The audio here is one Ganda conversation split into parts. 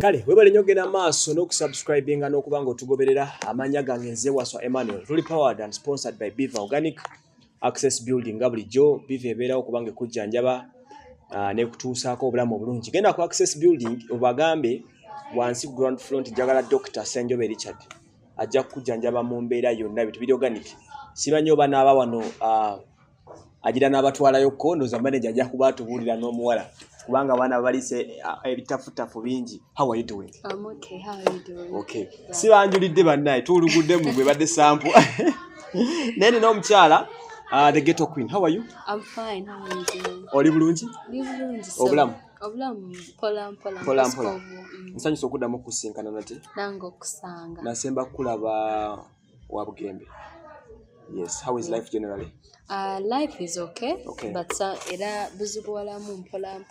Kale webale nyogera maaso n'okusubscribinga n'okubanga otugoberera amanya gange nze Waswa Emmanuel tuli powered and sponsored by Beaver Organic Access Building bulijjo Beaver ebeerawo kubanga kujjanjaba ne kutuusaako obulamu obulungi genda ku Access Building obagambe wansi ground front jagala Dr. Senjobe Richard ajja kujjanjaba mu mbeera yonna bitu Beaver Organic simanyi oba n'aba wano agira n'abatwalayo kondo za manager ajja kubatubulira n'omuwala kubanga bana balise ebitafutafu bingi. How are you doing? I'm okay. How are you doing? Okay. Si banjulidde bannaye tulugudde mu gwe badde sample. Nene no mchala the Ghetto Queen. How are you? I'm fine. How are you doing? Oli bulungi? Ndi bulungi. Obulamu. Obulamu pola. Nsanyusa okuddamu kusinkana nate. Nango kusanga. Nasemba kulaba wa Bugembe. Yes. How is life generally? Life is okay. But era buzibu walamu mpola.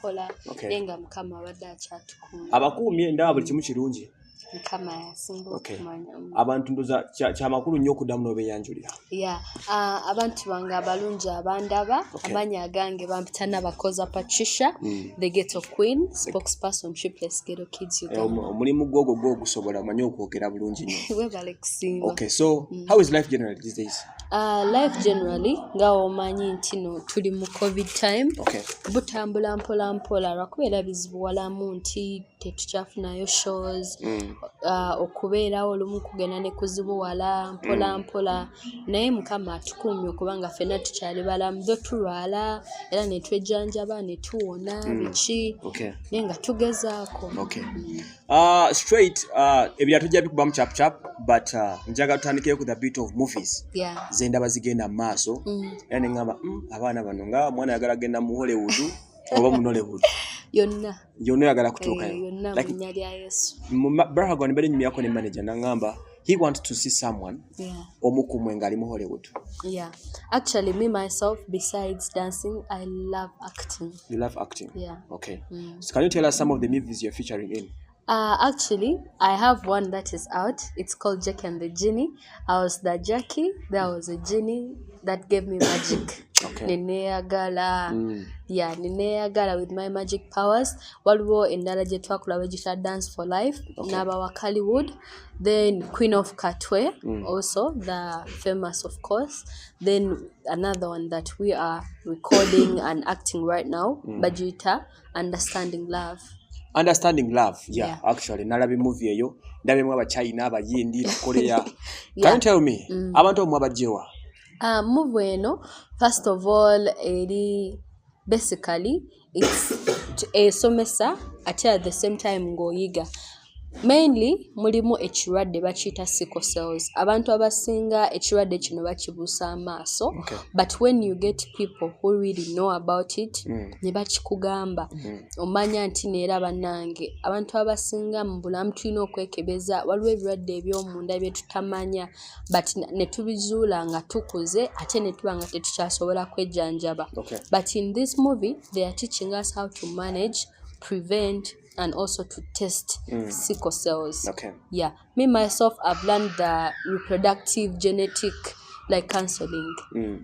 Nenga mukama abadde akyatukuma. Abakuumye ndaba buli kimu kirungi. Mukama yasinga okumanya. Abantu ndoza kya makulu nnyo okuddamu n'obeyanjulira. Yeah. Abantu bange abalungi abandaba amanya gange bampita n'abakoza Patricia, the Ghetto Queen, spokesperson Triplets Ghetto Kids Uganda. Omulimu gwogo gusobola manyi okwogera bulungi nnyo. Webale kusinga. Okay, so how is life generally these days? Life generally nga omanyi nti no tuli mu COVID time. Butambula mpola lwakubeera bizibu walamu nti tetukyafunayo shows. Okubeerawo olumu kugenda ne kuzibuwala mpola naye mukama atukumye okubanga ffenna tukyali balamu dho tulwala era ne twejjanjaba ne tuwona biki naye nga tugezaako. Straight ebya tujja bikubamu chap but njaga tutandikire ku the bit of movies. Zenda bazigenda mu maaso era ne ngamba abaana bano nga mwana yagala genda mu Hollywood oba mu Nollywood yonna yagala kutuukayo like nyalya Yesu brother gone bere nyumya ko ne manager nangamba he wants to see someone omukumwe ngali mu Hollywood. Actually me myself besides dancing I love acting. You love acting? Okay. So can you tell us some of the movies you're featuring in? Actually, I have one that is out. It's called Jackie and the Genie. I was the Jackie. There was a genie that gave me magic. Nineyagala with my magic powers. Waliwo endala gye twakola gye Dance for Life. Naba wa Hollywood. Then Queen of Katwe, also the famous, of course. Then another one that we are recording and acting right now. Bajita, Understanding Love. Understanding Love, actually nalabi movie eyo ndabemu abachina abayindi Korea. Can you tell me abantu omwe abajewa? Movie eno first of all basically it's a somesa at the same time ngoyiga. Mainly mulimu ekirwadde bakiyita sickle cells. Abantu abasinga ekirwadde kino bakibuusa amaaso. But when you get people who really know about it ne bakikugamba omanya nti neera bannange abantu abasinga mu bulamu tulina okwekebeza waliwo ebirwadde eby'omunda bye tutamanya but ne tubizuula nga tukuze ate ne tuba nga tetukyasobola kwejjanjaba. But in this movie they are teaching us how to manage, prevent and also to test sickle cells. Me myself I've learned the reproductive genetic like counseling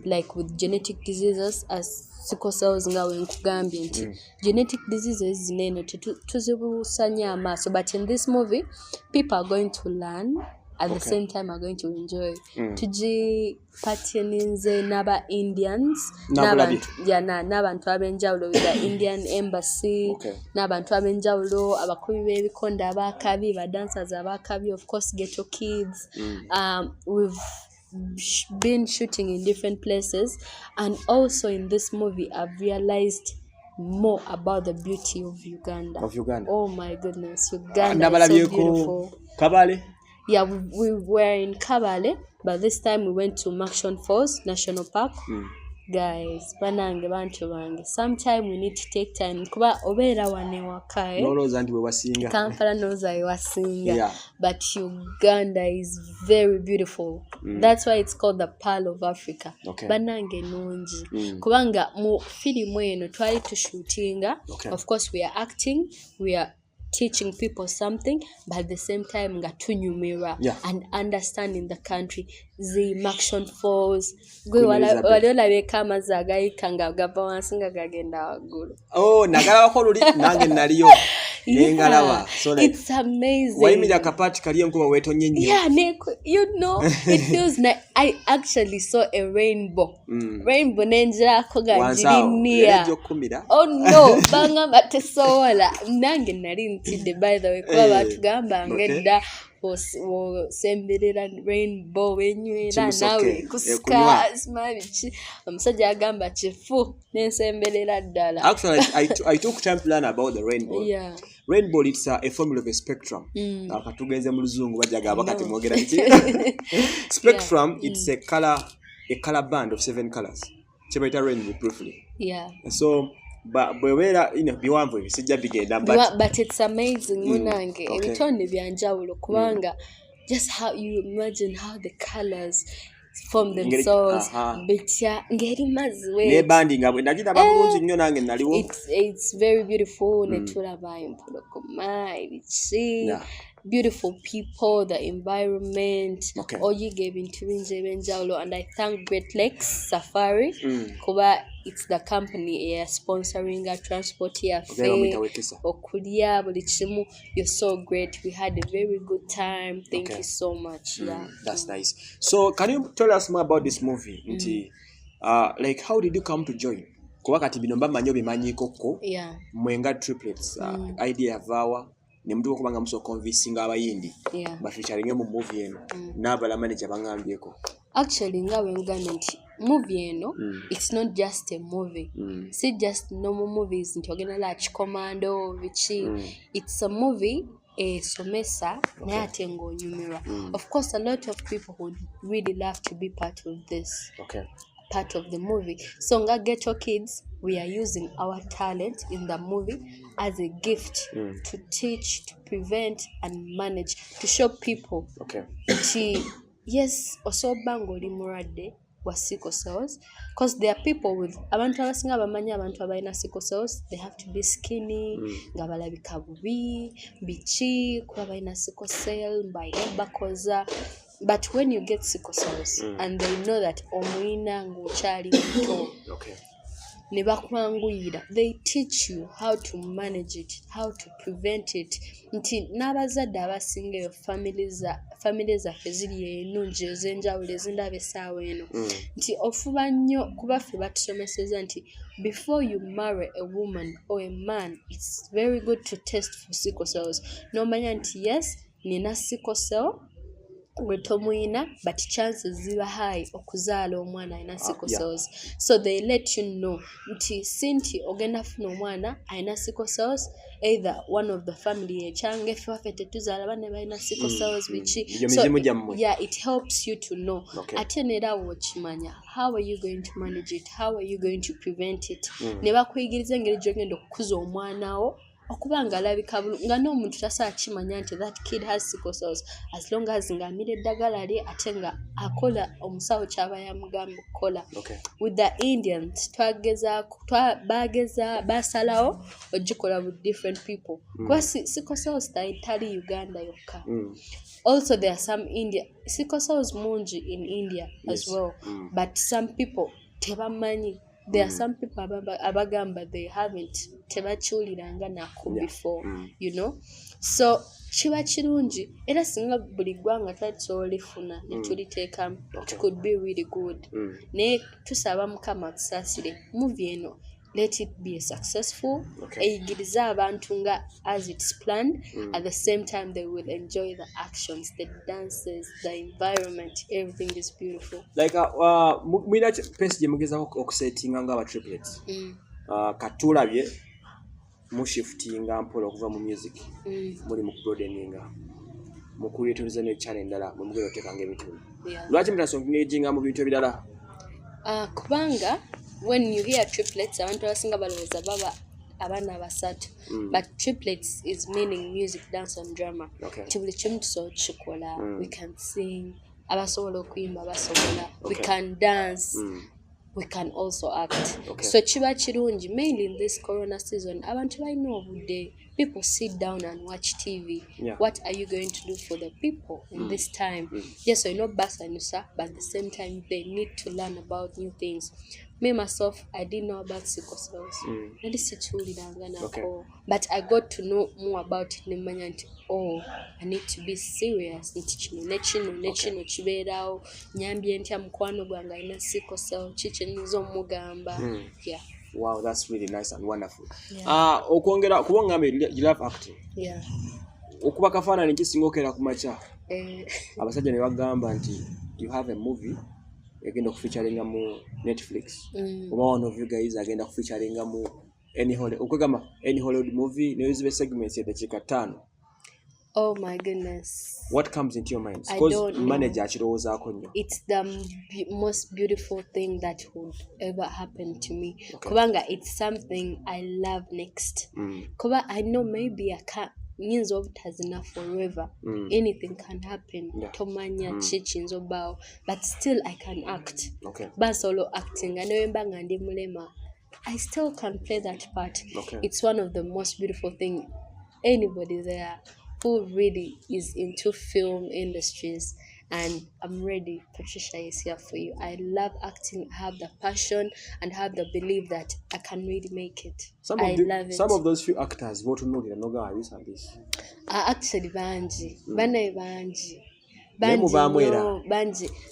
like with genetic diseases as sickle cells nga wenkugambye nti genetic diseases zineno tuzibusanya amaaso but in this movie people are going to learn at the same time are going to enjoy. Tuji patininze naba Indians n'abantu abenjawulo with the Indian embassy n'abantu abenjawulo abakubi b'ebikonde abakabi ba dancers abakabi of course Ghetto Kids. We've been shooting in different places and also in this movie I've realized more about the beauty of Uganda. Oh my goodness, Uganda is so beautiful. Kabale? Yeah, we were in Kabale, but this time we went to Makshon Falls National Park. Guys, banange bantu bange. Sometime we need to take time. Kuba obeera wane wakae. Noloza ndi we wasinga. Kampala noza we wasinga. But Uganda is very beautiful. That's why it's called the Pearl of Africa. Banange nungi. Kubanga mu filimu eno twali tushootinga. Of course we are acting. We are teaching people something, but at the same time nga tunyumira and understanding the country. The Makshon Falls gwe wala beka amazi agayika nga gava wansi nga gagenda waggulu. Nagala bakoluli nange naliyo. nengalaba so like it's amazing. wayimira akapati kali enkuba weetonye nnyo. Yeah, you know, it feels like I actually saw a rainbow. Rainbow nenjirako ga jirinia. Oh no, bangamba tesobola. Nange nali ntidde by the way kuba batugamba ngedda osemberera rainbow wenywera nawe kusika smabiki omusajja agamba kifu nensemberera ddala. Actually, I took time to learn about the rainbow. Yeah. Rainbow, it's a formula of a spectrum. Katugenze mu luzungu bajaga bakati mwogera nti spectrum, it's a color band of 7 colors. Chebaita rainbow briefly. Yeah. So bwewera biwanvu ebisijja bigenda but it's amazing munange ebitonde byanjawulo kubanga just how you imagine how the colors form themselves bitya ngeri mazwe ne banding abwe ndagita babulunzi nnyo nange naliwo. It's very beautiful netulaba empologoma ebichi beautiful people, the environment, oyige bintu bingi ebyenjawulo. And I thank Great Lakes Safari kuba it's the company sponsoring our transport here okulya buli kimu. You're so great. We had a very good time. Thank you so much. That's nice. So can you tell us more about this movie? Like how did you come to join? Kuba kati bino mbamanyi obimanyiko mwenga triplets idea yavawa ne mtu okubanga muso convincing abayindi but featuring mu movie eno n'abala manager bangambyeko. Actually ngawe ngana nti movie eno it's not just a movie. See just normal movies nti ogenda la Commando bichi. It's a movie somesa naye ate ng'onyumirwa. Of course a lot of people would really love to be part of this. Part of the movie. So nga Ghetto Kids, we are using our talent in the movie as a gift to teach, to prevent and manage, to show people. Yes, also bango limurade wa sickle cells, because there are people with abantu abasinga bamanya abantu abalina sickle cells, they have to be skinny, nga balabika bubi, bichi, kuba balina sickle cell, bakoza. But when you get sickle cells and they know that omwina ngochali muto ne bakwanguyira, they teach you how to manage it, how to prevent it. Nti n'abazadde abasinga eyo family zaffe ziri ennungi ez'enjawulo ezindaba essaawa eno nti ofuba nnyo kuba ffe batusomeseza nti before you marry a woman or a man, it's very good to test for sickle cells. N'omanya nti yes, nina sickle cell wetomwina, but chances ziba high okuzaala omwana alina sickle cells. So they let you know nti sinti ogenda funa omwana alina sickle cells, either one of the family echange ffe tetuzaala bane balina sickle cells bichi. So it helps you to know. Ate nera wokimanya, how are you going to manage it, how are you going to prevent it. Ne bakuyigiriza engeri gy'ogenda okukuza omwana wo okubanga alabika bulungi nga n'omuntu tasobola kimanya nti that kid has sickle cells as long as ng'amira eddagala lye ate nga akola omusawo kyaba yamugamba okukola. With the Indians basalawo ogikola with different people kuba sickle cells tali Uganda yokka. Also there are some sickle cells mungi in India as well, but some people tebamanyi. There are some people abagamba they haven't tebakiwuliranga nako before, you know. So kiba kirungi era singa buli ggwanga twalisobola olifuna ne tuliteekamu, it could be really good. Naye tusaba Mukama atusaasire movie eno, let it be successful. Eyigiriza abantu nga as it's planned. At the same time they will enjoy the actions, the dances, the environment, everything is beautiful. Like mwina pesi gye mugezako okusettinga nga aba triplets. Katulabye mu shiftinga mpola okuva mu music muli mu broadeninga mu kuyetuliza ne channel endala mu mugero tekanga ebitundu. Lwaki mutasonginga mu bintu ebirala? Kubanga when you hear triplets, abantu abasinga balowooza baba abaana basatu, but triplets is meaning music, dance and drama. Buli kimu tusobola kukikola. We can sing, abasobola okuyimba basobola, we can dance, we can also act. So kiba kirungi, mainly in this corona season, abantu balina obudde. People sit down and watch TV. What are you going to do for the people in this time? Yes, I know basanusa, but at the same time they need to learn about new things. me myself, I didn't know about sickle cells. Okay. But I got to know more about it. Oh, I need to be serious. Nechino chiberao nyambye ntya mukwano gwange alina sickle cell chichenyizo mugamba. Yeah. Wow, that's really nice and wonderful. Yeah. Okwongera kuba ngambe you love acting. Yeah. Okuba kafaananyi kisinga okera ku makya. Abasajja ne bagamba nti you have a movie agenda kufeaturinga mu Netflix. One of you guys agenda kufeaturinga mu any Hollywood movie nezibe segments ya dakika 5. Oh my goodness. What comes into your mind? Because manager achirowozaako nnyo. It's the most beautiful thing that would ever happen to me. Kubanga it's something I love next. Kuba I know maybe I can't means of tazina forever. Anything can happen. Tomanya chichinzo bao. But still I can act. But solo acting. I know mbanga mulema. I still can play that part. It's one of the most beautiful things. Anybody there who really is into film industries, and I'm ready. Patricia is here for you. I love acting, have the passion, and have the belief that I can really make it. Love it. Some of those few actors, what to know, they know this and this. Actually, banji.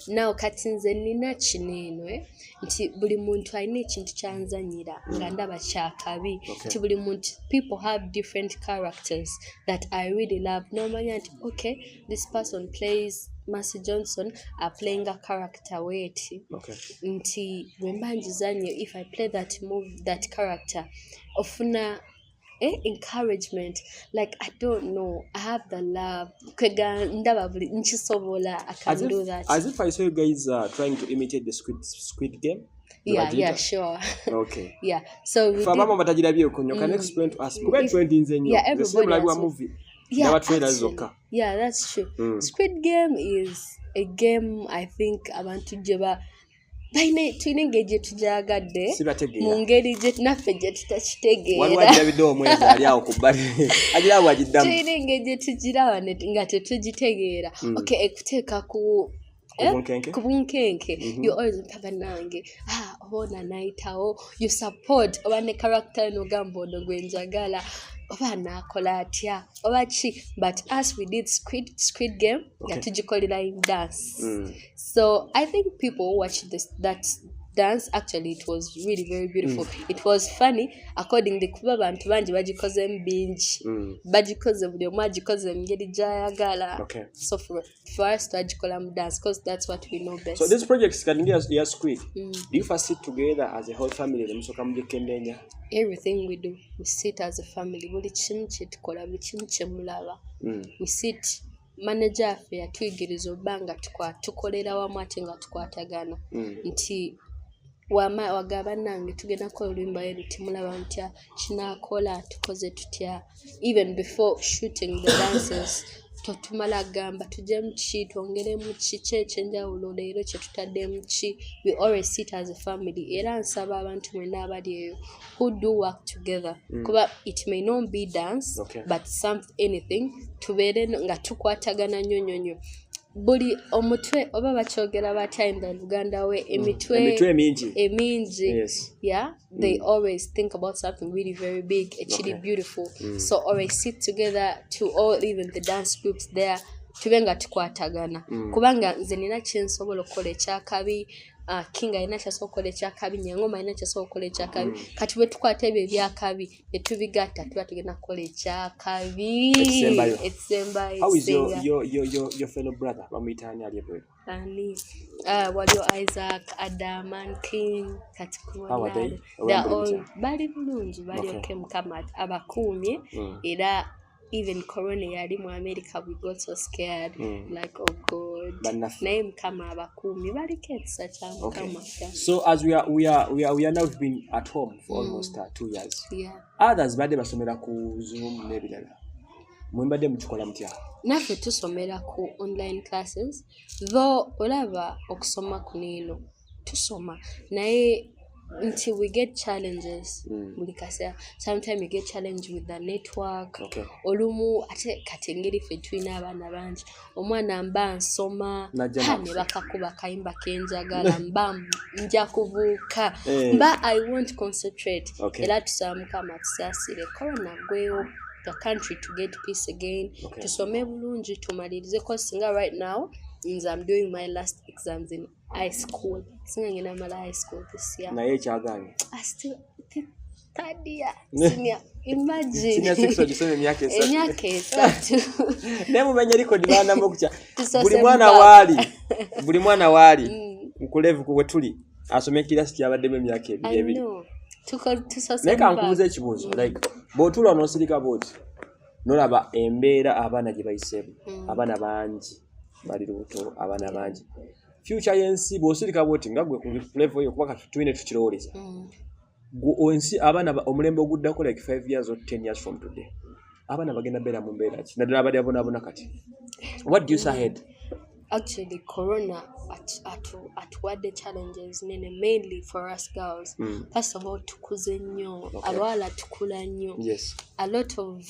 Now katinze nina chineno nti buli muntu alina ekintu kyanzanyira nga ndaba kyakabi nti buli muntu, people have different characters that I really love. Normally okay, this person plays Mercy Johnson are playing a character weight. Nti wembanjizanye, if I play that character ofuna encouragement, like I don't know, I have the love. I can do that. As if I saw you guys trying to imitate the Squid Game. Yeah, sure. Okay. Yeah. So we can you explain to us? Yeah, everybody has movie. Yeah, that's true. Squid Game is a game I think abantu jeba baine tuningeje tujagadde mu ngeri je naffe je tutakitegeera waliwo video omwezi ali awo ku bbali agira wajiddamu tuningeje tujirawa nga tetugitegeera. Okay, ekuteeka ku kubunkenke you always have nange obona naitawo you support obane character no gambo ndo gwenjagala obana akola atya obachi. But as we did Squid Game yatujikolera in dance. So I think people watch that dance. Actually it was really very beautiful. It was funny according to kuba bantu banji bagikoze mbinji bagikoze buli omu agikoze ngeri jayagala. So for us to agikola mu dance because that's what we know best. So this project is getting your Squid. Do you first sit together as a whole family musoka mujekendenya? Everything we do, we sit as a family. Buli kimu kyetukola buli kimu kyemulaba. We sit. Manager affe yatuyigiriza obanga tukolera wamu ate nga tukwatagana nti wagaba nange tugenda ko olwimba eri timulaba ntya kinakola tukoze tutya. Even before shooting the dances totumala gamba tujje muki twongere muki kyekyenjawulo leero kyetutadde muki. We always sit as a family. Era nsaba abantu mwena abali eyo who do work together kuba it may not be dance but anything tubeere nga tukwatagana nyonyonyo. Buli omutwe oba bakyogera batya in the Uganda way emitwe mingi. Yeah, they always think about something really very big, actually beautiful. So always sit together to all, even the dance groups there, tubenga tukwatagana kubanga nze nina kyensobola okukola ekyakabi King alina kyasobola okukola ekyakabi, Nyangoma alina kyasobola okukola ekyakabi. Kati bwe tukwata ebyo ebyakabi ne tubigatta tuba tugenda kukola ekyakabi ekisembayo. How is your fellow brother? Bamuyitani ali ebweru? Waliyo Isaac, Adam and King kati how are they? They are all bali bulungi, bali okay Mukama abakuumye. Era even Corona yali mu America, we got so scared like, oh God, name kama abakumi bali ketsa cyangwa kama. So as we are now been at home for almost 2 years. Others bade basomera ku Zoom nebirala mwembade mukikola mutya? Naffe tusomera ku online classes, though olaba okusoma kunino tusoma naye until we get challenges. Sometimes you get challenged with the network. Olumu ate katengeri fe twina abana bangi. Omwana mba nsoma ne bakakuba kayimba kenjagala mba nja kubuuka. Mba I won't concentrate. Era tusamukama tusasire corona gweyo the country to get peace again. Tusome bulungi tumalirize ko singa right now I'm doing my last exams in high school. Singa ngina mala high school this year. Na ye kyaganye. I still third year. Senior. Imagine. Senior 6 ojisome emyaka 3. Emyaka 3. Ne mumenye liko dibana mukya. Buli mwana wali. Nkulevu kuwe tuli. Asome kilasi kyabadde emyaka 2. Neka nkubuza ekibuuzo like botula nosirika boti. Nolaba embeera abaana gye bayisemu. Abaana bangi. Bali lubuto abaana bangi. Future yensi bosirika boti nga gwe ku level yo kubaka twine tukirowoleza. Onsi abana omulembe oguddako like 5 years or 10 years from today. Abana bagenda bera mu mbeera ki. Nadala abali abona kati. What do you say ahead? Actually, Corona at what the challenges mainly for us girls. First of all, tukuze nnyo, abawala tukula nnyo. Yes. A lot of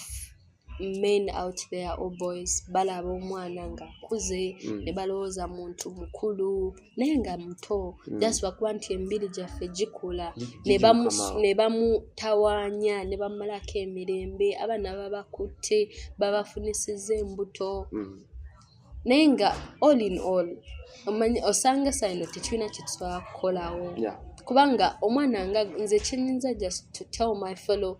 men out there or boys balaba omwana nga kuze ne balowooza muntu mukulu naye nga muto just bakuba nti embiri gyaffe gikula ne bamutawaanya ne bamalako emirembe abaana babakutte babafunisiza embuto naye nga all in all osanga sayino tekirina kye tusobola kukolawo kubanga omwana nga nze kyenyinza just to tell my fellow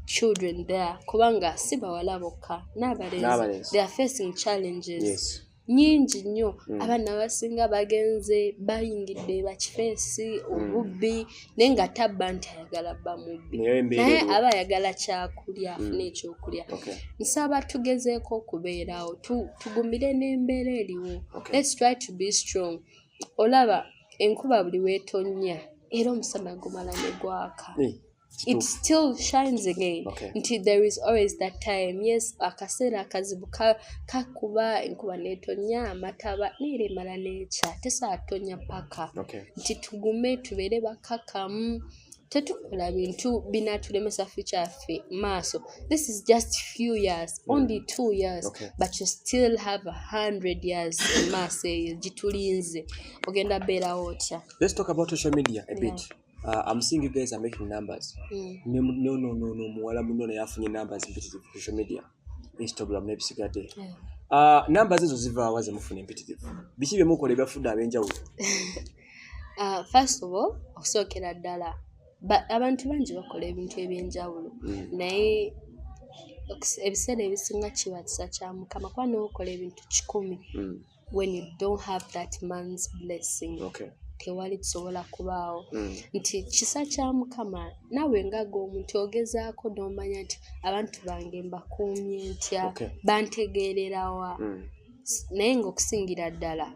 children there kubanga si bawala bokka n'abalenzi they are facing challenges nyingi nnyo abaana basinga bagenze bayingidde bakifeesi obubbi naye nga tabba nti ayagala bba mubbi naye aba ayagala kyakulya afuna ekyokulya nsaba tugezeeko okubeerawo tugumire n'embeera eriwo let's try to be strong olaba enkuba buli weetonnya era omusana gumala ne gwaka it still shines again until there is always that time. Yes, akasera akazibu kakuba enkuba netonya amataba nire mala necha tesa atonya paka nti tugume tubere bakakamu tetukola bintu binatulemesa future affe maaso. This is just few years, only 2 years, but you still have 100 years in maaso jitulinze ogenda bera otya. Let's talk about social media a bit. I'm seeing you guys are making numbers. No. Muwala muno yafunye numbers impetitive social media. Instagram nebisigade. Numbers ezo ziva waze mufune impetitive. Biki bye mukole byafuda abenjawulo. First of all, okusookera ddala. Abantu bangi bakola ebintu ebyenjawulo. Naye ebiseera ebisinga kibatisa kya Mukama kuba n'okola ebintu 100 when you don't have that man's blessing. Tewali kisobola kubaawo nti kisa kya Mukama nawe ngaga omuntu ogezaako n'omanya nti abantu bange mbakuumye ntya bantegeererawa naye ng'okusingira ddala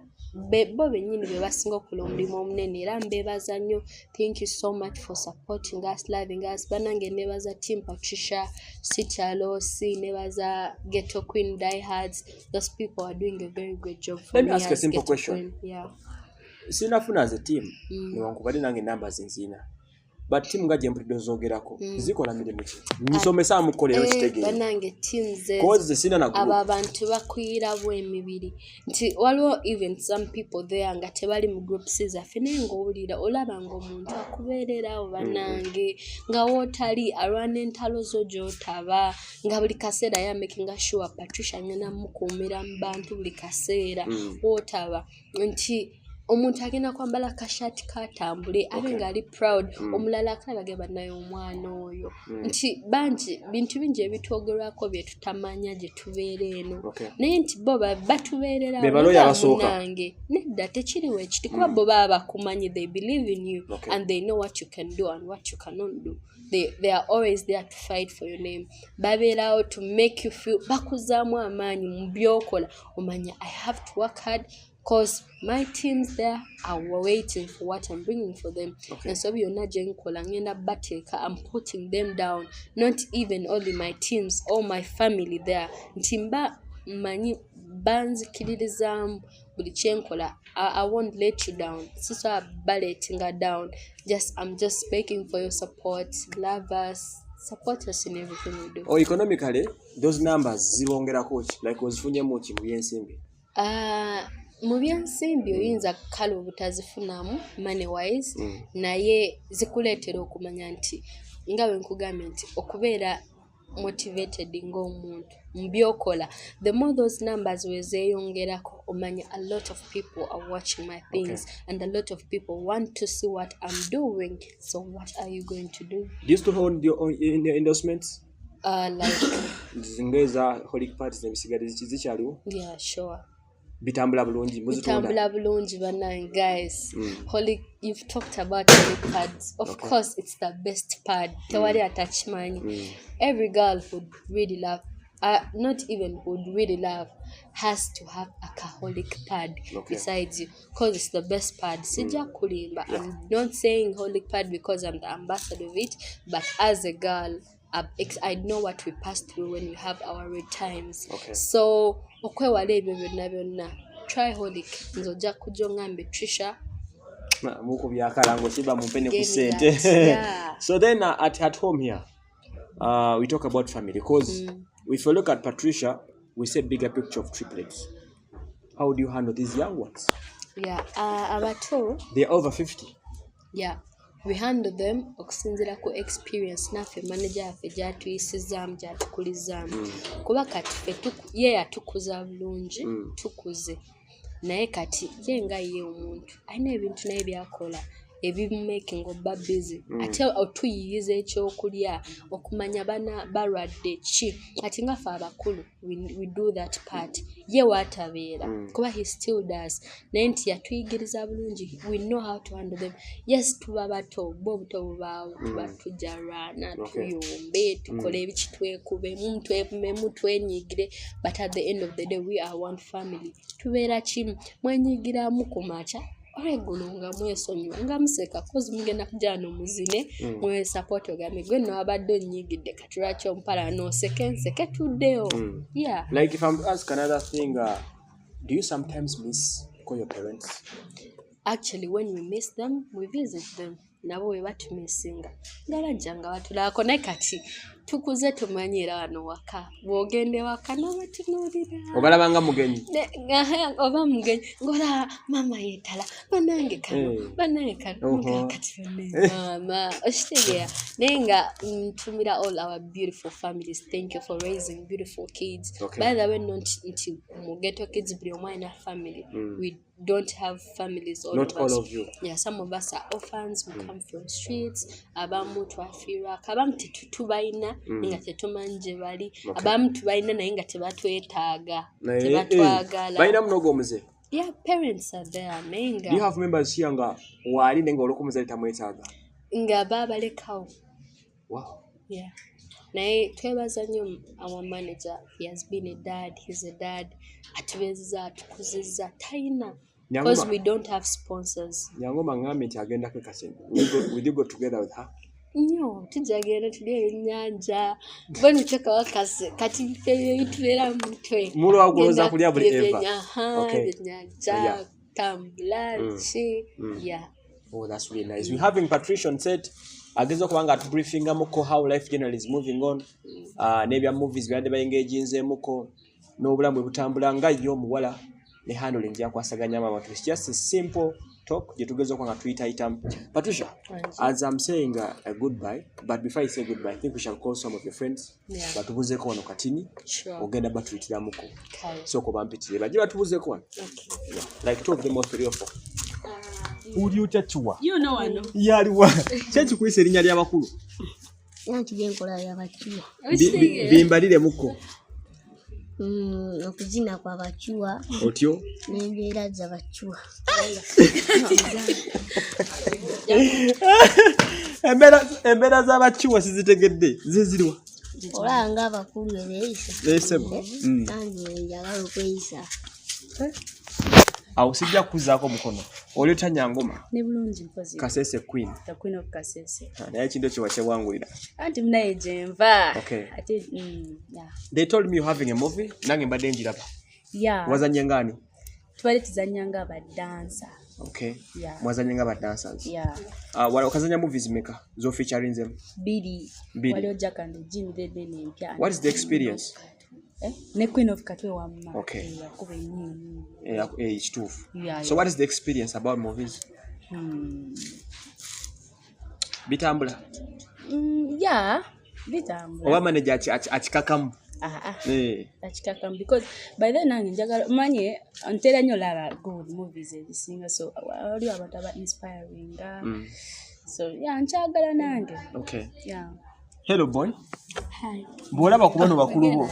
bo bennyini be basinga okukola omulimu omunene era mbeebaza nnyo. Thank you so much for supporting us, loving us. Banange nebaza team Patricia, Sickle, nebaza Ghetto Queen diehards. Those people are doing a very great job for Let me. me ask a simple question. Yeah. Sinafuna as a team niwankubali nange numbers nzina but team nga jempulidde zogerako zikola mirimu ki nisomesa mukolero kitegere banange teams cause sina na group aba abantu bakuyira bwe emibiri nti waliwo even some people there nga tebali mu groups zaffe naye ng'owulira olaba ng'omuntu akubeererawo banange nga wootali alwana entalo zo gy'otaba nga buli kaseera ya making sure Patricia ngena mukuumira mu bantu buli kaseera wootaba nti omuntu agenda kwambala kashati katambule abenga ali proud omulala akalage banayo omwana oyo nti bangi bintu bingi ebitwogerwako bye tutamanya gye tubeera eno naye nti bo batubeerera munange nedda tekiriwo ekiti kuba bo baba bakumanyi they believe in you and they know what you can do and what you cannot do. They are always there to fight for your name. Babeerawo to make you feel bakuzaamu amaanyi mu byokola omanya I have to work hard because my teams there are waiting for what I'm bringing for them. And so byonna gye nkola ngenda bateeka, I'm putting them down, not even only my teams or my family there. Nti mba manyi banzikiririzaamu buli kyenkola. I won't let you down. So I'm letting her down. I'm just begging for your support. Love us. Support us in everything we do. Or economically, those numbers ziwongerako ki? Like ozifunyemu ki mu byensimbi? Mu byensimbi oyinza kale obutazifunamu money wise naye zikuleetera okumanya nti nga bwe nkugambye nti okubeera motivated ng'omuntu mu byokola. The more those numbers wezeeyongerako omanya a lot of people are watching my things and a lot of people want to see what I'm doing. So what are you going to do? Do you still hold your own endorsements? Like zingeza holic parties ebisigade zikyaliwo? Yeah, sure. Bitambula bulungi banaye guys. Holy, you've talked about holy pads. Of course it's the best pad. Tewali atachimanyi. Every girl would really love, not even would really love, has to have a Catholic pad besides you, because it's the best pad. Sija kulimba. I'm not saying holy pad because I'm the ambassador of it, but as a girl I know what we pass through when we have our red times. So okwewala ebyo byonna try holic nzoja kujo ngambe Patricia muko byakalango siba mumpene ku sente. So then at home here we talk about family because if you look at Patricia we see a bigger picture of triplets. How do you handle these young ones? Abato they're over 50. We handle them okusinzira ku experience naffe manager yaffe gyatuyisizaamu gyatukulizaamu kuba kati ffe ye yatukuza bulungi tukuze naye kati ye nga ye omuntu alina ebintu naye byakola ebimumaking oba busy ate otuyiyiza ekyokulya okumanya bana balwadde ki ati nga ffe abakulu we do that part ye watabeera kuba he still does naye nti yatuyigiriza bulungi we know how to handle them. Yes tuba bato obuto bubaawo tuba tujarana tuyombe tukole ebikitwekubemu twevumemu twenyigire but at the end of the day we are one family tubeera kimu mwenyigiramu kumacha oregulunga mwesonyiwa nga museka kozi mugenda kujana muzine mwe support ogambe gwe no abadde onyigidde katulaki ompala no seke tuddeo. Like if I'm ask another thing, do you sometimes miss your parents? Actually when we miss them we visit them nabo we batumisinga ngalajanga batulako naye kati tukuze tumanyira wano waka bwogende waka n'abatunulira obalabanga mugenyi oba mugenyi ngola mama yetala banange kano kati mama oshitegera nenga tumira all our beautiful families. Thank you for raising beautiful kids. By the way not nti mu Ghetto kids buli omwana family. We don't have families all not of us. All of you. Yeah, some of us are orphans. We come from streets. Abamu twafira abamu tetubayina nga tetumanje bali abamu tubayina naye nga tebatwetaaga tebatwagala bayina munogo omuze. Yeah, parents are there nenga. Do you have members here nga wali nenga olokomuze tamwetaaga nga babalekawo? Wow. Yeah. Naye twebaza nnyo our manager. He has been a dad. He's a dad. Atubezza atukuziza tayina because we don't have sponsors. Nyangoma ngambe nti agenda kwe kasente. Will you go together with her? No, tujagenda tulye ennyanja. Bwe cheka wakase kati itulera mutwe. Mulo wakuloza kulya buli eva. Ennyanja, tambula, yeah. Oh, that's really nice. We having Patricia on set. Agezo kubanga briefing amuko how life generally is moving on. Nebya movies byande bayengejinze muko n'obulamu butambula nga yo muwala ne handling ya kwasaganya mama. It's just a simple talk jetugezo kwa Twitter item. Patricia, as I'm saying a goodbye, but before I say goodbye, I think we shall call some of your friends. Batubuze ko wano katini. Ogenda batwitira muko. So ko bampitire. Baje batubuze ko wano. Like two of them or three or four. Uli utachua. You know I know. Yaliwa. Chechi kwise linya lya bakulu. Yanti byenkola y'abakiwa. Bimbalire muko. Okuzina kwa bakiwa. Otyo. N'embeera z'abakiwa. Embeera z'abakiwa sizitegedde. Ziziriwa. Olanga abakulu ebeeyisa. Esebo. Nange njagala okweyisa. Awo sijja kuzaako mukono. Oleta nyangoma. Ne bulungi mpozi. Kasese Queen. The Queen of Kasese. Naye kindo kyo wakyewangulira. Anti mnaye jenva. Okay. Ati yeah. They told me you're having a movie. Nange mbadde njiraba. Yeah. Wazanye ngani? Twali tuzanya nga badansa. Okay. Yeah. Mwazanye nga badancers. Yeah. Wala okazanya movies meka zo featuring them. Bidi. Wali Jack and the Jim Dede nempya. What is the experience? Ne Queen of Katwe wamma. Okay. Yakuba nyinyi. It's true. Yeah. So what is the experience about movies? Bitambula. Yeah. Bitambula. Oba manager achikakamu. Achikakamu because by then nange njagala manye ntera nnyo laba good movies ezisinga so wali abantu aba inspiring. So yeah nchagala nange. Okay. Yeah. Hello boy. Hi. Bwolaba ku bano bakulu bo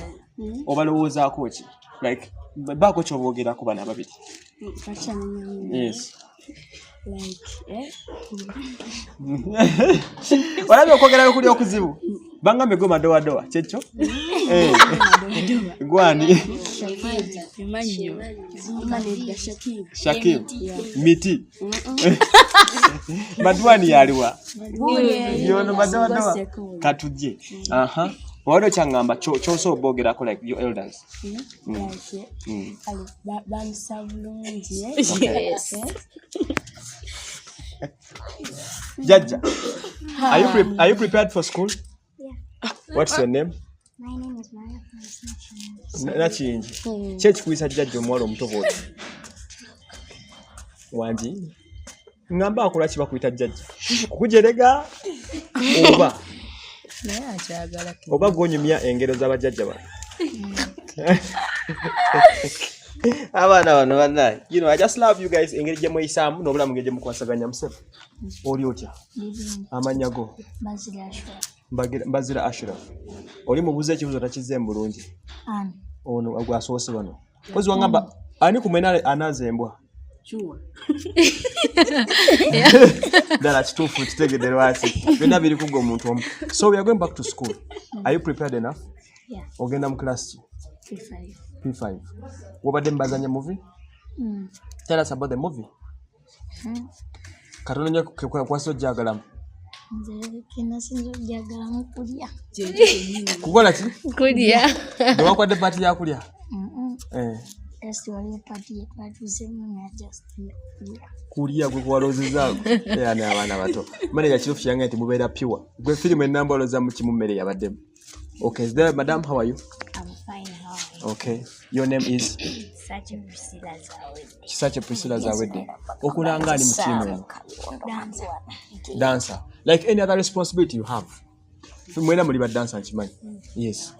obalowoozaako ki? Like baako ky'oboogera ku bana babiri. Yes. Like Walabye okwogera okuli okuzibu. Bangambe gwe madowadowa kyekyo? Gwani? Shakib. Miti. Madwani yaliwa. Yono madowadowa. Katuje. Wado changamba choso bogerako like your elders. Yes. Jaja, are you prepared for school? Yeah. What's your name? My name is Maya. Nachinji. Church kuisa Jaja omwalo omuto bwoti. Wanji. Ngamba akola ki bakuyita Jaja. Kukujerega oba. Naye akyagala. Oba gonyumya engero z'abajjajja bano. Abana bano banaye. You know, I just love you guys. Engeri gye mweyisamu n'obulamu ngeri gye mukwasaganya musefu. Oli otya? Amanya go? Mbazira Ashraf. Oli mubuze ekibuzo takizze bulungi. Ono agwasoose bano. Kozi wangamba ani kumwena anazembwa. Chua. Dala kituufu kitegedde lwaki. Byonna biri kugwa omuntu omu. So we are going back to school. Are you prepared enough? Yeah. Ogenda mu class? P5. P5. Wabadde mbazanya movie? Tell us about the movie. Katono nyo kwaso jagalamu. Nze kinasinzo jagalamu kulya. Kukola ki? Kulya. Ndio kwa party ya kulya. Just wali party tuseme just kulya gwe kwalozeza yani abana bato. Manager chief yange ati mubeera pure. Gwe film enamba oloza mu kimumere yabaddemu. Okay, is there, madam, how are you? I'm fine, how are you? Okay, your name is? Such a Priscilla Zawede. Okulanga ni mtimu. Dancer. Like any other responsibility you have. Mwena muli ba dancer nchimanyi. Yes.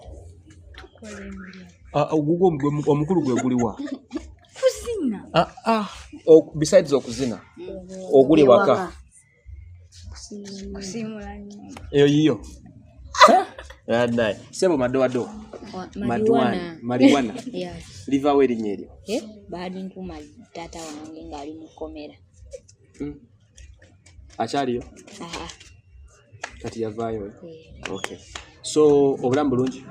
Ogugo omukulu gwe guliwa. Kuzina. Besides okuzina. Oguli waka. Kusimula nyo. Iyo. Yadai. Sebo madoado. Marijuana. Yeah. Liva weri nyeri. Baadi ntuma tata wange ngali mukomera. Achaliyo? Kati yavayo. Okay. So obulamu bulungi?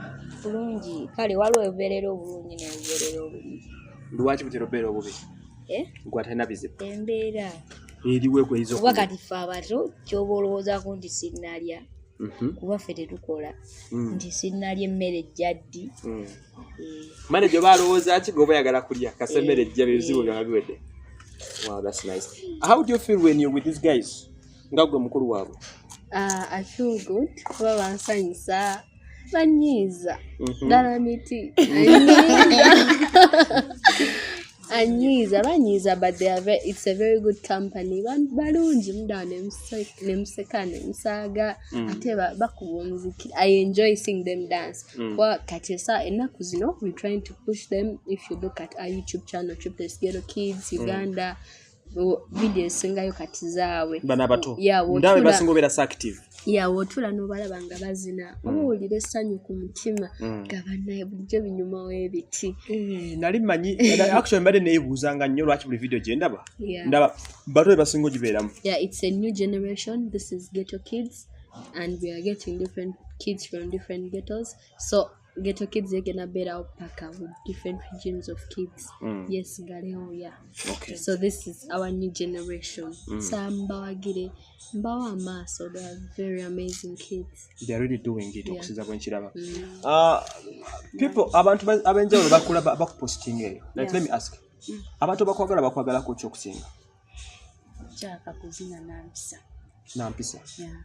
Bulungi. Kale waliwo ebibeerera obulungi n'ebibeerera obubi. Lwaki butera obeera obubi? Gwatena bizibu. Embeera. Eriwe kwezo. Kuba kati ffe abato ky'oba olowoozaako nti sinnalya. Kuba ffe tetukola. Nti sinnalya emmere ejjaddi. Manager balowooza ki goba yagala kulya kasemmere ejja bizibu byanga biwedde. Wow, that's nice. How do you feel when you're with these guys? Ngagwe mukuru waabwe. I feel good. Kuba bansanyusa. Banyiiza. Dala miti. Banyiiza, but it's a very good company. Balungi muda nemuseka nemusaga ate bakuba omuziki. I enjoy seeing them dance. Kwa katesa ennaku zino we're trying to push them. If you look at our YouTube channel, Ghetto Kids Uganda, videos singayo kati zaawe. Bana bato. Yeah, ndawe basingo bera active. Yeah, wotula nobalaba nga bazina. Owulira essanyu ku mutima. Gabanaye bulijjo binyuma w'ebiti. Nali manyi actually mbadde neebuuzanga nnyo lwaki buli video gye ndaba. Ndaba bato basingo gibeeramu. Yeah, it's a new generation. This is Ghetto Kids and we are getting different kids from different ghettos. So Ghetto kids are gonna better upaka with different regions of kids. Yes, Galeo, yeah. Okay. So this is our new generation. Samba wagire, mbawa maso, they are very amazing kids. They are really doing it. People, abantu abenjawulo bakula bakuposting eyo. Like let me ask. Abantu bakwagala ku kyokusinga. Chaka kuzina nampisa. Nampisa. Yeah.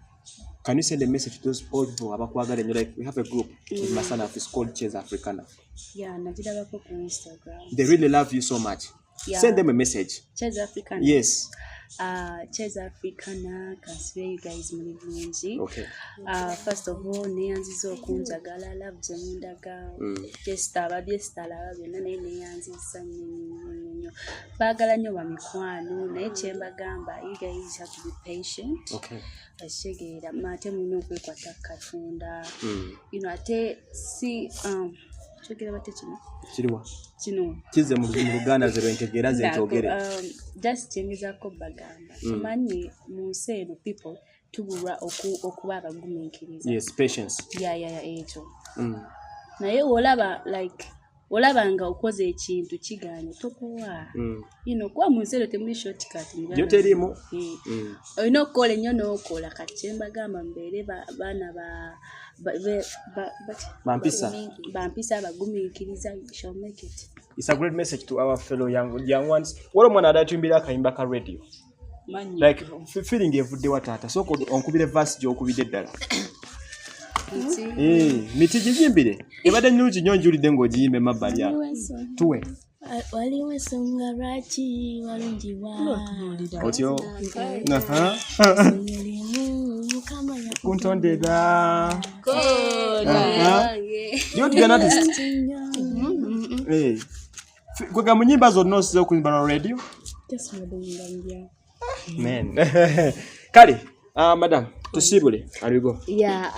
Can you send a message to those old people abakwagala and you're like, we have a group with my son, it's called Chase Africana. Yeah, najira bako ku Instagram. They really love you so much. Yeah. Send them a message. Chase Africana. Yes. Chase Africana, consider you guys mulungi. Okay. First of all, neyanziza okunjagala love zemundaga. Byestala byonna naye neyanziza nnyo. Baagala nnyo bamikwano naye kyembagamba, you guys have to be patient. Okay. Ashegeera mate mulina okwekwata Katonda. You know, ate si chogera bate kino kize mu Luganda zero integrera zenjogere. Just chengezako bagamba. Kimanyi mu nsi eno people tubulwa okuba abagumiikiriza. Yes, patience. Yeah, ekyo. Naye olabanga okoze ekintu kiganye tokowa. You know, kwa mu nsi eno temuli shortcut. Yo terimu. Olina okukola ennyo n'okola kati kyembagamba mbeere baana bampisa abagumiikiriza. You shall make it. It's a great message to our fellow young ones. What omwana adatumbira akayimba ka radio. Like feeling evudde watata. So onkubire verse gy'okubidde ddala. Miti gijimbire. Ebadde nnungi nnyo njulidde ng'ogiyimba emabbali awo. Tuwe. Waliwo ensonga lwaki walungiwa. Otyo. Kuntondera. You be an artist. Kwega mu nyimba zonna osize okuyimba na radio? Just modern. Man. Kale, madam, tusibule. Aligo. Yeah,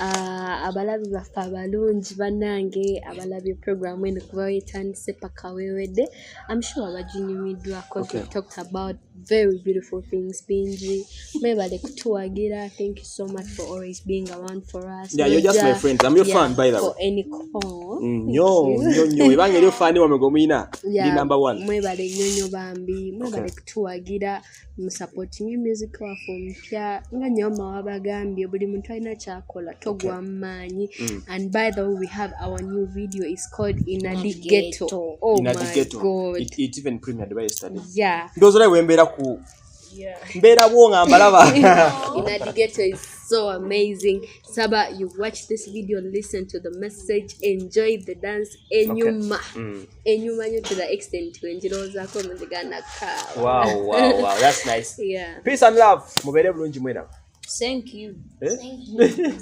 abalabi baffe abalungi bannange abalabi program eno kuba etandise paka wewedde. I'm sure abajinyumiddwa because we talked about very beautiful things. Binji, mwebale kutuwagira. Thank you so much for always being around for us. Yeah, you're just my friend. I'm your fan, by the way. For any call. Nyo. Ibange lyo fan wamegomina. The number one. Mwebale nyonyo bambi. Mwebale kutuwagira. Supporting new music waffe mpya. Nga nyoma wabagambye buli muntu alina kyakola togwa mmanyi. And by the way, we have our new video. It's called Ghetto. Oh my God. It even premiered by yesterday. Yeah. Those are wembera ku. Yeah. Mbera wonga mbalaba. Ghetto is so amazing. Saba, you watch this video, listen to the message, enjoy the dance, enyuma to the extent when Jiroza come and the Wow. That's nice. Yeah. Peace and love. Mubere bulungi mwera. Thank you. Thank you.